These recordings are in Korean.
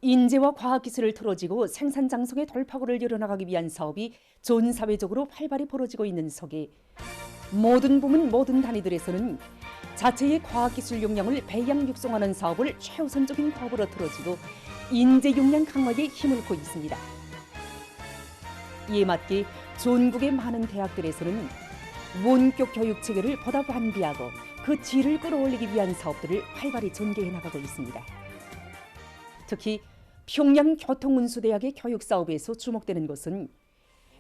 인재와 과학기술을 틀어지고 생산 장성의 돌파구를 열어나가기 위한 사업이 전 사회적으로 활발히 벌어지고 있는 속에 모든 부문 모든 단위들에서는 자체의 과학기술 역량을 배양 육성하는 사업을 최우선적인 과업으로 틀어지고 인재 역량 강화에 힘을 싣고 있습니다. 이에 맞게 전국의 많은 대학들에서는 원격 교육 체계를 보다 완비하고 그 질을 끌어올리기 위한 사업들을 활발히 전개해 나가고 있습니다. 특히 평양교통운수대학의 교육 사업에서 주목되는 것은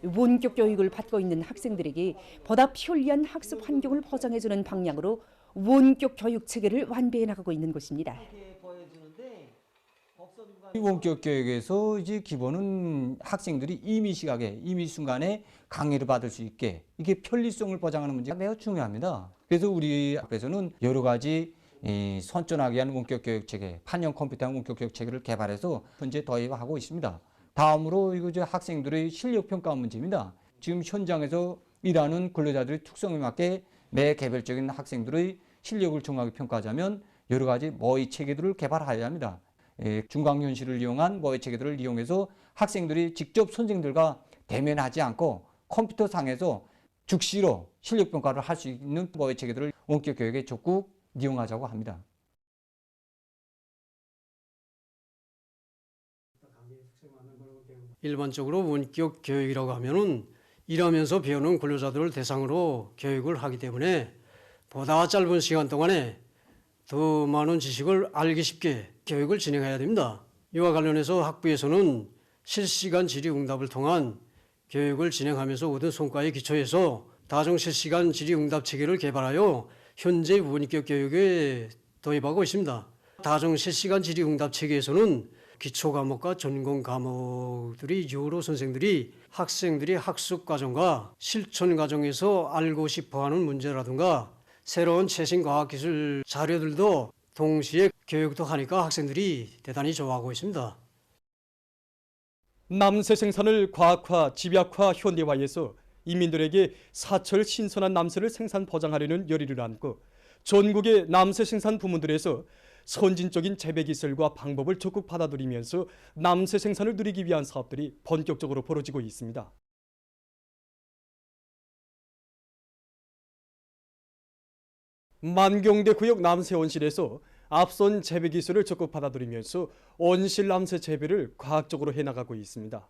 원격 교육을 받고 있는 학생들에게 보다 편리한 학습 환경을 보장해주는 방향으로 원격 교육 체계를 완비해 나가고 있는 것입니다. 원격 교육에서 이제 기본은 학생들이 임의 시각에, 임의 순간에 강의를 받을 수 있게 이게 편리성을 보장하는 문제가 매우 중요합니다. 그래서 우리 학교에서는 여러 가지 선전하게 하는 원격 교육 체계, 판형 컴퓨터형 원격 교육 체계를 개발해서 현재 도입하고 있습니다. 다음으로 이거 학생들의 실력 평가 문제입니다. 지금 현장에서 일하는 근로자들의 특성에 맞게 매 개별적인 학생들의 실력을 정확히 평가하자면 여러 가지 모의 체계들을 개발해야 합니다. 중강현실을 이용한 모의 체계들을 이용해서 학생들이 직접 선생님들과 대면하지 않고 컴퓨터 상에서 즉시로 실력 평가를 할 수 있는 모의 체계들을 원격 교육에 적극 이용하자고 합니다. 일반적으로 원격 교육이라고 하면은 일하면서 배우는 근로자들을 대상으로 교육을 하기 때문에 보다 짧은 시간 동안에 더 많은 지식을 알기 쉽게 교육을 진행해야 됩니다. 이와 관련해서 학부에서는 실시간 질의응답을 통한 교육을 진행하면서 얻은 성과에 기초해서 다중 실시간 질의응답 체계를 개발하여 현재 원격 교육에 도입하고 있습니다. 다중 실시간 질의응답 체계에서는 기초 과목과 전공 과목들이 여러 선생들이 학생들이 학습 과정과 실천 과정에서 알고 싶어하는 문제라든가 새로운 최신 과학기술 자료들도 동시에 교육도 하니까 학생들이 대단히 좋아하고 있습니다. 남새 생산을 과학화, 집약화, 현대화해서 인민들에게 사철 신선한 남새를 생산 보장하려는 열의를 안고 전국의 남새 생산 부문들에서 선진적인 재배 기술과 방법을 적극 받아들이면서 남새 생산을 누리기 위한 사업들이 본격적으로 벌어지고 있습니다. 만경대 구역 남새 온실에서 앞선 재배 기술을 적극 받아들이면서 온실 남새 재배를 과학적으로 해나가고 있습니다.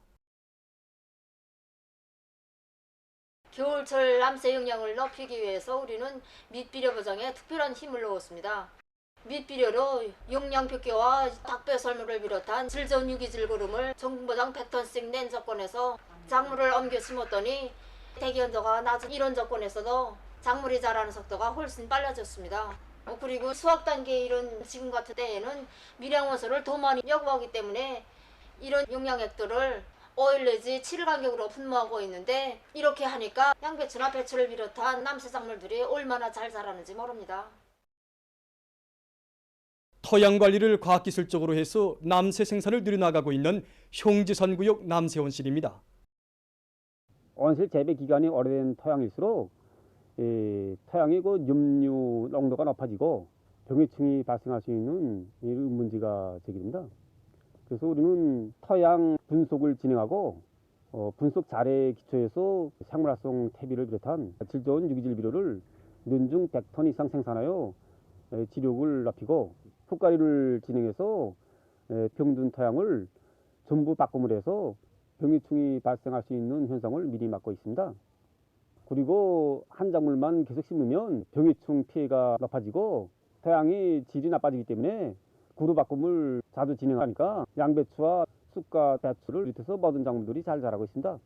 겨울철 남새 영양을 높이기 위해서 우리는 밑비료 보장에 특별한 힘을 넣었습니다. 밑비료로 영양백개와 닭배설물을 비롯한 질 좋은 유기질 구름을 정보장 100톤씩 낸 조건에서 작물을 옮겨 심었더니 대기 온도가 낮은 이런 조건에서도 작물이 자라는 속도가 훨씬 빨라졌습니다. 그리고 수확 단계 이런 지금 같은 때에는 미량원소를 더 많이 요구하기 때문에 이런 영양액들을 5일 내지 7일 간격으로 분무하고 있는데 이렇게 하니까 양배추나 배추를 비롯한 남새 작물들이 얼마나 잘 자라는지 모릅니다. 토양 관리를 과학기술적으로 해서 남새 생산을 늘려나가고 있는 형지선구역 남새 온실입니다. 온실 재배 기간이 오래된 토양일수록 토양의 그 염류 농도가 높아지고 병해충이 발생할 수 있는 이런 문제가 제기됩니다. 그래서 우리는 토양 분석을 진행하고 분석 자료에 기초해서 생물활성 퇴비를 비롯한 질 좋은 유기질 비료를 년중 100톤 이상 생산하여 지력을 높이고 흙가리를 진행해서 병든 토양을 전부 바꿈을 해서 병해충이 발생할 수 있는 현상을 미리 막고 있습니다. 그리고 한 작물만 계속 심으면 병해충 피해가 높아지고 토양의 질이 나빠지기 때문에 구루 바꿈을 자주 진행하니까 양배추와 쑥과 배추를 비롯해서 모든 작물들이 잘 자라고 있습니다.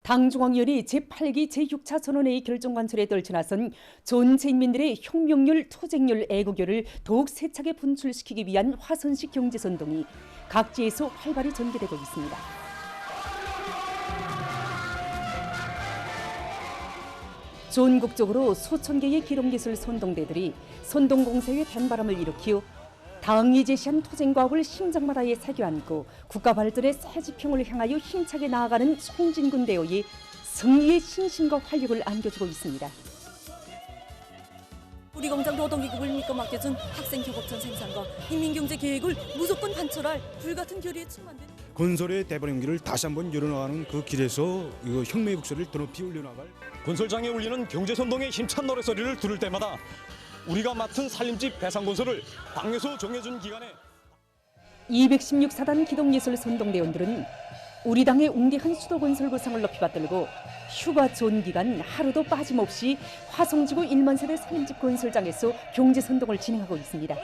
당중앙위원회 제8기 제6차 선언회의 결정 관철에 떨쳐나선 전체 인민들의 혁명열, 투쟁열, 애국열을 더욱 세차게 분출시키기 위한 화선식 경제선동이 각지에서 활발히 전개되고 있습니다. 전국적으로 수천 개의 기록예술 선동대들이 선동공세의 된바람을 일으키어 당이 제시한 투쟁과업을 심장마다에 새겨안고 국가 발전의 새 지평을 향하여 힘차게 나아가는 송진군대의 승리의 신심과 활력을 안겨주고 있습니다. 우리 공장 노동기금을 믿고 맡겨준 학생협업촌 생산과 인민경제 계획을 무조건 관철할 불같은 결의에 충만된 건설의 대발행기를 다시 한번 열어나가는 그 길에서 이거 혁명의 북소리를 더 높이 올려나갈 건설장에 울리는 경제선동의 힘찬 노래소리를 들을 때마다 우리가 맡은 산림집 배상건설을 당에서 정해준 기간에 216사단 기동예술 선동대원들은 우리 당의 웅대한 수도건설 구상을 높이 받들고 휴가 존 기간 하루도 빠짐없이 화성지구 1만 세대 산림집 건설장에서 경제선동을 진행하고 있습니다.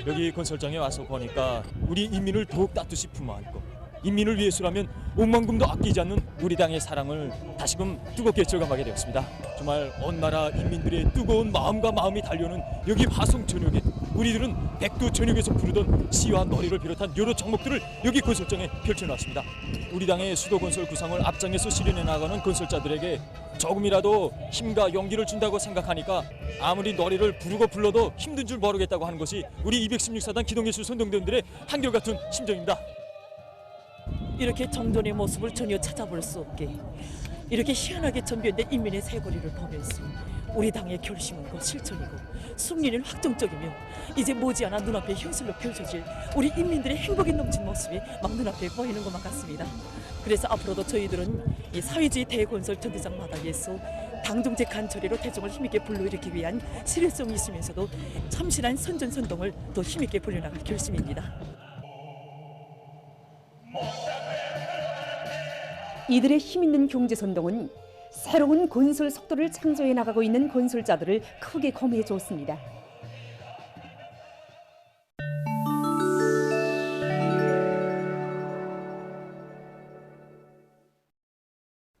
여기 건설장에 와서 보니까 우리 인민을 더욱 따뜻이 품어 안고 인민을 위해서라면 억만금도 아끼지 않는 우리 당의 사랑을 다시금 뜨겁게 절감하게 되었습니다. 정말 온 나라 인민들의 뜨거운 마음과 마음이 달려오는 여기 화성 전역에 우리들은 백두 전역에서 부르던 시와 노래를 비롯한 여러 종목들을 여기 건설장에 펼쳐놨습니다. 우리 당의 수도건설 구상을 앞장에서 실현해 나가는 건설자들에게 조금이라도 힘과 용기를 준다고 생각하니까 아무리 노래를 부르고 불러도 힘든 줄 모르겠다고 하는 것이 우리 216사단 기동예술 선동대원들의 한결같은 심정입니다. 이렇게 정돈의 모습을 전혀 찾아볼 수 없게 이렇게 희한하게 전변된 인민의 세거리를 보면서 우리 당의 결심은 곧 실천이고 승리는 확정적이며 이제 머지않아 눈앞에 현실로 펼쳐질 우리 인민들의 행복이 넘친 모습이 막 눈앞에 보이는 것만 같습니다. 그래서 앞으로도 저희들은 이 사회주의 대건설 전대장 마당에서 당정제 간처리로 대중을 힘있게 불러일으키기 위한 실효성이 있으면서도 참신한 선전선동을 더 힘있게 벌려나갈 결심입니다. 이들의 힘있는 경제선동은 새로운 건설 속도를 창조해 나가고 있는 건설자들을 크게 고무해 줬습니다.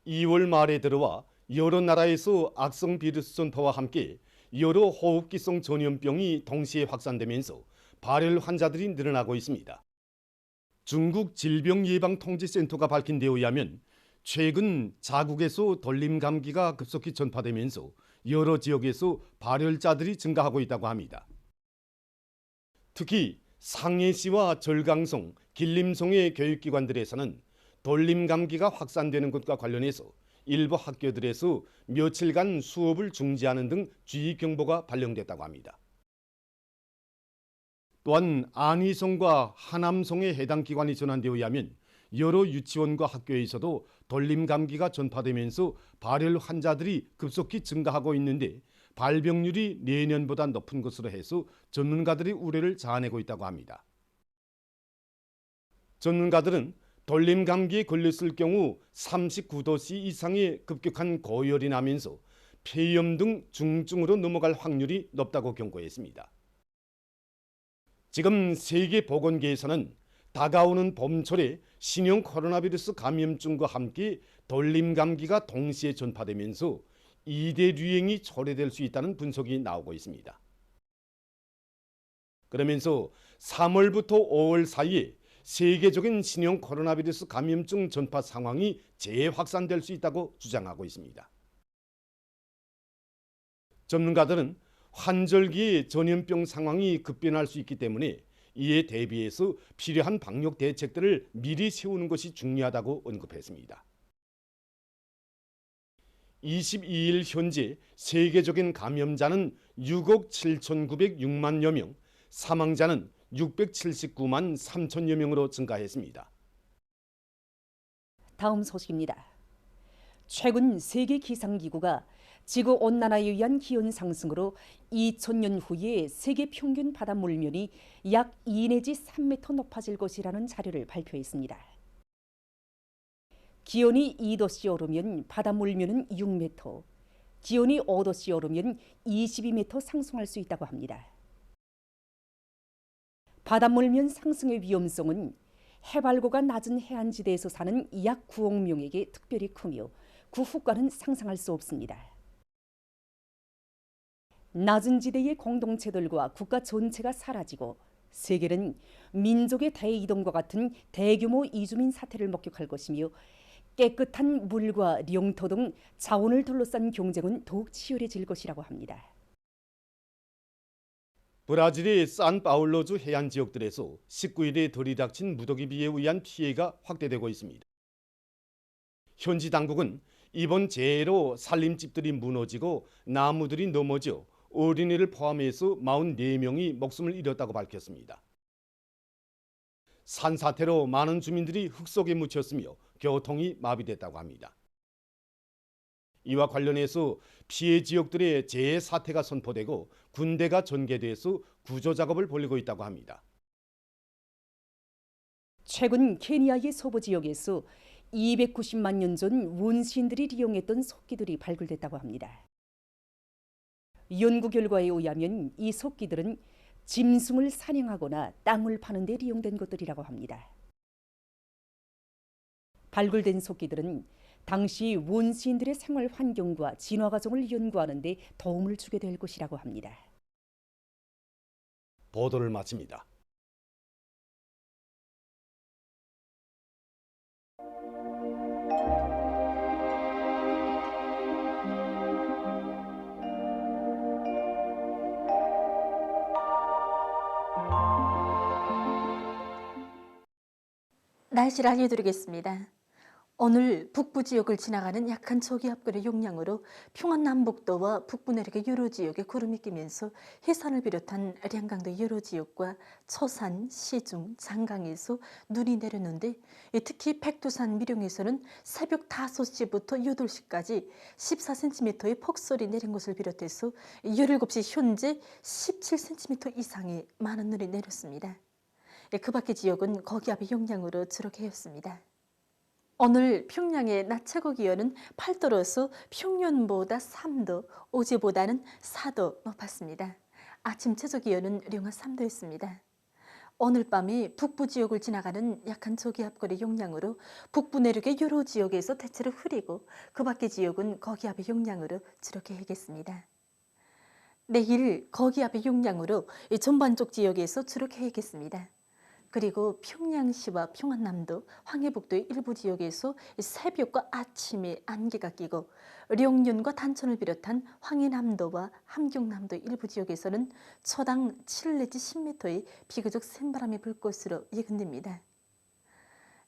2월 말에 들어와 여러 나라에서 악성 비루스 전파와 함께 여러 호흡기성 전염병이 동시에 확산되면서 발열 환자들이 늘어나고 있습니다. 중국 질병예방통제센터가 밝힌 데에 의하면 최근 자국에서 돌림 감기가 급속히 전파되면서 여러 지역에서 발열자들이 증가하고 있다고 합니다. 특히 상해시와 절강송, 길림송의 교육기관들에서는 돌림 감기가 확산되는 것과 관련해서 일부 학교들에서 며칠간 수업을 중지하는 등 주의 경보가 발령됐다고 합니다. 또한 안희성과 하남성의 해당 기관이 전한 데에 의하면 여러 유치원과 학교에서도 돌림 감기가 전파되면서 발열 환자들이 급속히 증가하고 있는데 발병률이 내년보다 높은 것으로 해서 전문가들이 우려를 자아내고 있다고 합니다. 전문가들은 돌림 감기에 걸렸을 경우 39도씨 이상의 급격한 고열이 나면서 폐렴 등 중증으로 넘어갈 확률이 높다고 경고했습니다. 지금 세계보건계에서는 다가오는 봄철에 신형 코로나 바이러스 감염증과 함께 돌림 감기가 동시에 전파되면서 2대 유행이 초래될 수 있다는 분석이 나오고 있습니다. 그러면서 3월부터 5월 사이에 세계적인 신형 코로나 바이러스 감염증 전파 상황이 재확산될 수 있다고 주장하고 있습니다. 전문가들은 환절기에 전염병 상황이 급변할 수 있기 때문에 이에 대비해서 필요한 방역 대책들을 미리 세우는 것이 중요하다고 언급했습니다. 22일 현재 세계적인 감염자는 6억 7,906만여 명, 사망자는 679만 3천여 명으로 증가했습니다. 다음 소식입니다. 최근 세계기상기구가 지구온난화에 의한 기온 상승으로 2000년 후에 세계 평균 바다 물면이 약 2 내지 3m 높아질 것이라는 자료를 발표했습니다. 기온이 2도씨 오르면 바다 물면은 6m, 기온이 5도씨 오르면 22m 상승할 수 있다고 합니다. 바다 물면 상승의 위험성은 해발고가 낮은 해안지대에서 사는 약 9억 명에게 특별히 크며 그 후과는 상상할 수 없습니다. 낮은 지대의 공동체들과 국가 전체가 사라지고 세계는 민족의 대이동과 같은 대규모 이주민 사태를 목격할 것이며 깨끗한 물과 영토 등 자원을 둘러싼 경쟁은 더욱 치열해질 것이라고 합니다. 브라질의 산파울로주 해안 지역들에서 19일에 들이닥친 무더기 비에 의한 피해가 확대되고 있습니다. 현지 당국은 이번 재해로 살림집들이 무너지고 나무들이 넘어져 어린이를 포함해서 44명이 목숨을 잃었다고 밝혔습니다. 산사태로 많은 주민들이 흙속에 묻혔으며 교통이 마비됐다고 합니다. 이와 관련해서 피해 지역들의 재해 사태가 선포되고 군대가 전개돼서 구조 작업을 벌이고 있다고 합니다. 최근 케니아의 서부 지역에서 290만 년 전 원시인들이 이용했던 석기들이 발굴됐다고 합니다. 연구 결과에 의하면 이 석기들은 짐승을 사냥하거나 땅을 파는 데 이용된 것들이라고 합니다. 발굴된 석기들은 당시 원시인들의 생활 환경과 진화 과정을 연구하는 데 도움을 주게 될 것이라고 합니다. 보도를 마칩니다. 날씨를 알려드리겠습니다. 오늘 북부 지역을 지나가는 약한 저기압골의 영향으로 평안남북도와 북부 내륙의 여러 지역에 구름이 끼면서 해산을 비롯한 량강도 여러 지역과 처산, 시중, 장강에서 눈이 내렸는데 특히 백두산 미령에서는 새벽 5시부터 8시까지 14cm의 폭설이 내린 것을 비롯해서 17시 현재 17cm 이상의 많은 눈이 내렸습니다. 그 밖의 지역은 거기압의 영향으로 주로 개였습니다. 오늘 평양의 낮 최고 기온은 8도로서 평년보다 3도, 어제보다는 4도 높았습니다. 아침 최저 기온은 영하 3도였습니다. 오늘 밤에 북부 지역을 지나가는 약한 저기압골의 영향으로 북부 내륙의 여러 지역에서 대체로 흐리고 그 밖의 지역은 거기압의 영향으로 주로 개겠습니다. 내일 거기압의 영향으로 전반적 지역에서 주로 개겠습니다. 그리고 평양시와 평안남도, 황해북도의 일부 지역에서 새벽과 아침에 안개가 끼고 령년과 단천을 비롯한 황해남도와 함경남도 일부 지역에서는 초당 7 내지 10m의 비교적 센 바람이 불 것으로 예견됩니다.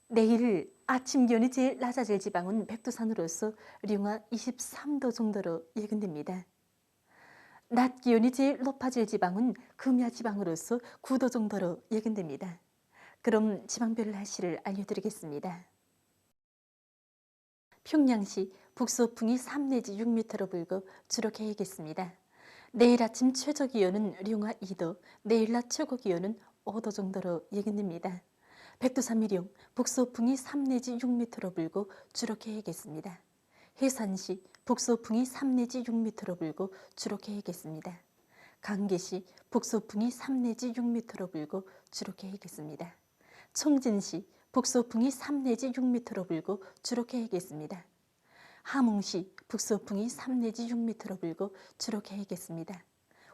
내일 아침 기온이 제일 낮아질 지방은 백두산으로서 영하 23도 정도로 예견됩니다. 낮 기온이 제일 높아질 지방은 금야 지방으로서 9도 정도로 예견됩니다. 그럼 지방별 날씨를 알려드리겠습니다. 평양시 북서풍이 3 내지 6m로 불고 주로 개겠습니다. 내일 아침 최저 기온은 영하 2도, 내일 낮 최고 기온은 5도 정도로 예견됩니다. 백두산 미령 북서풍이 3 내지 6m로 불고 주로 개겠습니다. 해산시 북서풍이 3 내지 6m로 불고 주로 개겠습니다. 강계시 북서풍이 3 내지 6m로 불고 주로 개겠습니다. 청진시 북서풍이 3 내지 6m로 불고 주로 개겠습니다. 함흥시 북서풍이 3 내지 6m로 불고 주로 개겠습니다.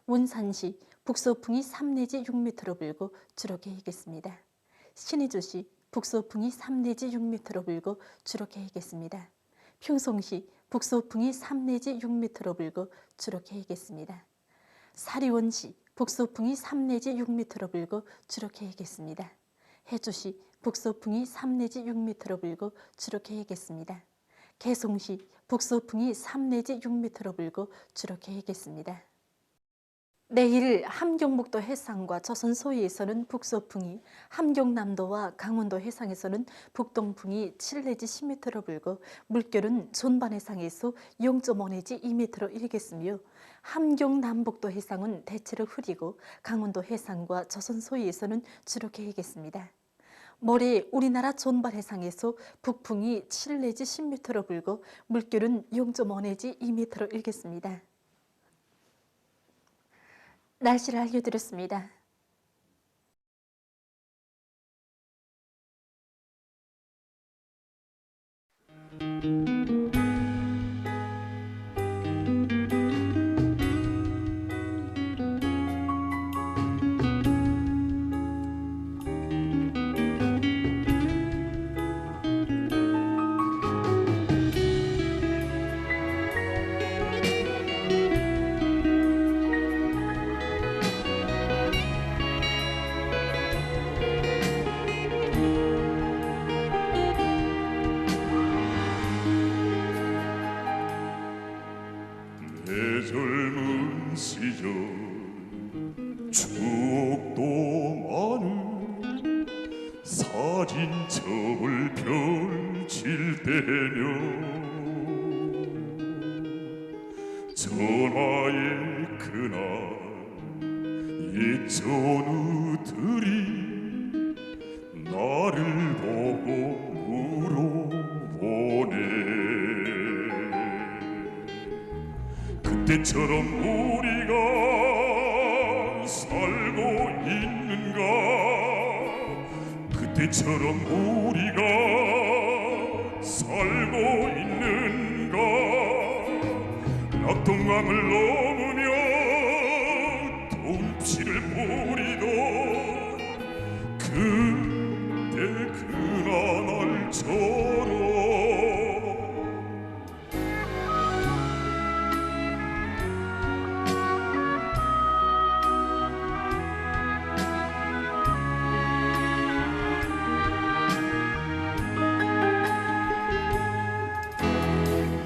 원산시 북서풍이 3 내지 6m로 불고 주로 개겠습니다. 신의주시 북서풍이 3 내지 6m로 불고 주로 개겠습니다. 평송시 북서풍이 3 내지 6m로 불고 주로 개겠습니다. 사리원시 북서풍이 3 내지 6m로 불고 주로 개겠습니다. 해주시 북서풍이 3 내지 6m로 불고 주로 개겠습니다. 개송시 북서풍이 3 내지 6m로 불고 주로 개겠습니다. 내일 함경북도 해상과 조선 서해에서는 북서풍이, 함경남도와 강원도 해상에서는 북동풍이 7 내지 10m로 불고 물결은 존반 해상에서 0.5 내지 2m로 일겠으며 함경남북도 해상은 대체로 흐리고 강원도 해상과 조선 서해에서는 주로 개겠습니다. 모레 우리나라 존발 해상에서 북풍이 7 내지 10m로 불고 물결은 0.5 내지 2m로 일겠습니다. 날씨를 알려드렸습니다. 내 젊은 시절 추억도 많은 사진첩을 펼칠 때며 전화의 그날 옛 전우들이 나를 보고 물어보네. 그때처럼 우리가 살고 있는가, 그때처럼 우리가 살고 있는가. 낙동강을 넘으며 돈피를 뿌리던 그때 그날처럼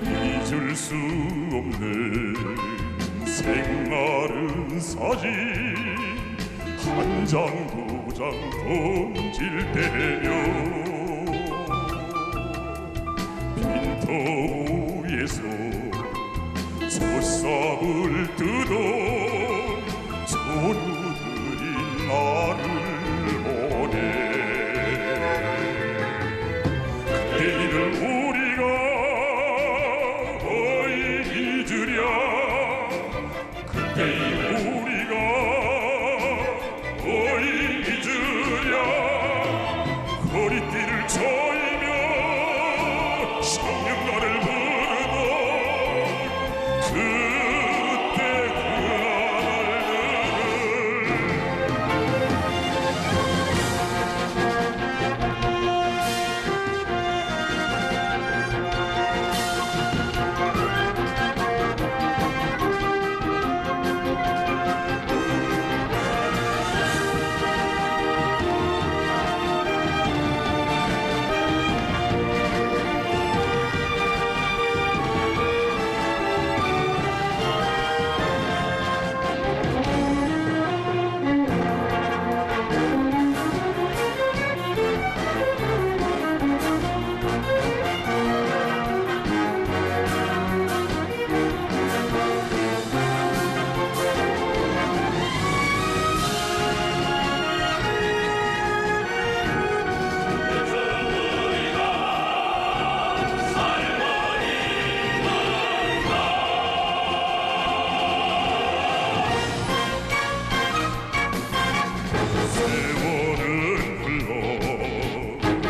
잊을 수 없는 색마른 사진 한 장 두 장 던질 때며 빈터 위에서 젖삽을 뜨던 전우들이 나를 보내. 그때 일을 우리가 어이 잊으랴. 그때 우리가 어이 잊으랴. 허리띠를 저이며 성령가를 부르던 그때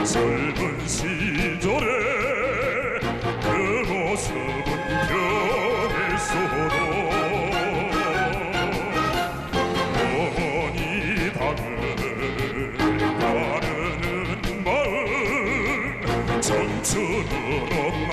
젊은 시절에 그 모습은 변했어도 영원히 나르는 마음 청춘으로 나